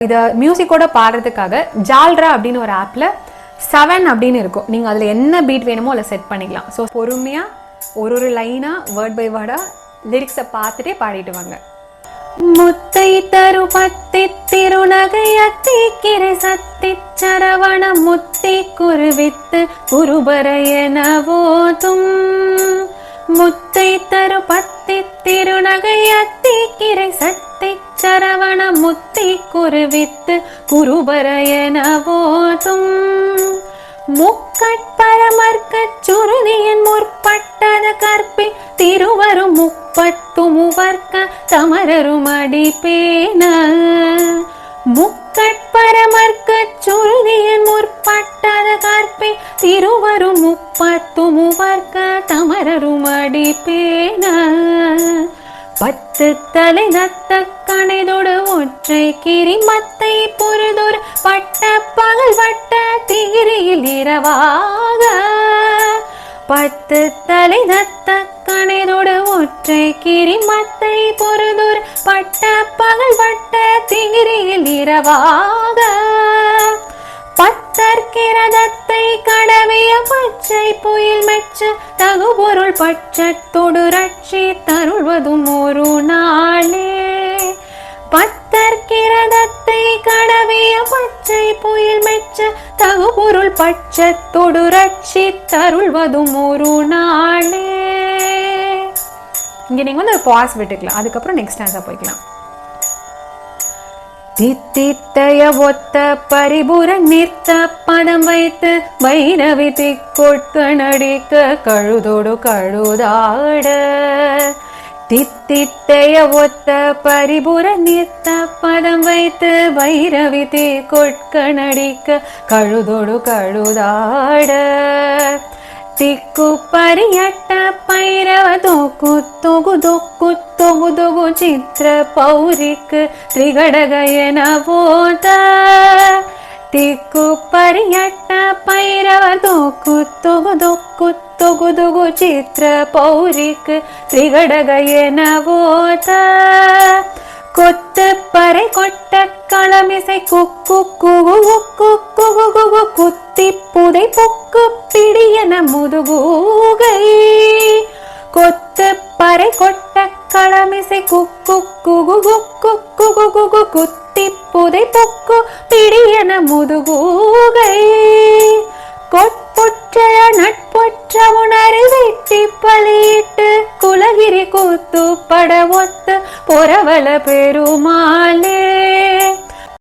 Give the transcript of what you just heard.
இதை மியூசிக்கோட பாடுறதுக்காக ஜால்ரா அப்படின்னு ஒரு ஆப்பில் 7 அப்படின்னு இருக்கும். நீங்கள் அதில் என்ன பீட் வேணுமோ அதில் செட் பண்ணிக்கலாம். ஸோ பொறுமையாக ஒரு லைனாக வேர்ட் பை வேர்டாக லிரிக்ஸை பார்த்துட்டே பாடிட்டு வாங்க. முத்தை தரு பத்தி திருநகையத்தி கிரை சத்தி சரவண முத்தி குருவித்து குருபரையனவோதும் முத்தை தரு பத்தி திருநகையத்தி கிரை சத்தி சரவண முத்தி குருவித்து குருபரையனவோதும் முக்கட்பரமர்க்கச் சுருதியின் முற்பட்டத கற்பி திருவரும் முப்பத்து மூவர்க்க தமரரும் அடிப்பேன முக்கட்பரமர்க்கச் சுருதியின் முற்பட்டத கற்பி திருவரும் முப்பத்து மூவர்க்க தமரரும் அடிப்பேன பத்து தலை நத்த கணைதொடு ஒற்றை கிரிமத்தை பொருதொரு பட்ட பகல் வட்ட திகிரியில் இரவாக பத்து தலை நத்த கணைதொடு ஒற்றை கிரிமத்தை பொருதொரு பட்ட பகல் வட்ட திகிரியில் இரவாக பத்தற்கிரதத்தை கடவிய பச்சை புயல் மெச்ச தகுபொருள் பட்சத்தொடு ரட்சி தருள்வதும் ஒரு நாளே பத்தற்கிரதத்தை கடவிய பச்சை புயல் மெச்ச தகுபொருள் பட்சத்தொடு ரட்சி தருள்வதும் ஒரு நாளே. இங்க நீங்க ஒரு பாஸ் விட்டுக்கலாம், அதுக்கப்புறம் நெக்ஸ்ட் ஆன்சர் போய்க்கலாம். தித்தித்தைய ஒத்த பரிபுர நிறுத்த பதம் வைத்து வைரவி திக்கொட்க நடிக்க கழுதோடு கழுதாட தித்தித்தைய ஒத்த பரிபுர நிறுத்த பதம் வைத்து வைரவி திக்கொட்க நடிக்க கழுதோடு கழுதாட திக்கு பரியட்ட பைரவ தொகு தொகு தொகு தொகு தொகு சித்திர பௌரிக்கு திரிகடகயன போத திக்கு பரியட்ட பைரவ தொகு தொகு தொகு தொகு தொகு சித்திர பௌரிக்கு திரிகடகயன போத கொத்து பறை கொட்ட களமிசை குக்கு குகு குக்கு குகு குகு குத்தி புதை பொக்கு பிடியன முதுகூகை கொத்து பறை கொட்ட களமிசை குக்கு குகு குக்கு குகு குகு குத்தி புதை பொக்கு பிடியன முதுகூகை கொட்பொற்ற நட்பொற்ற உணரில் வெட்டி பலியிட்டு குலகிரி கூத்து பட ஒத்து பொறவல பெருமாளே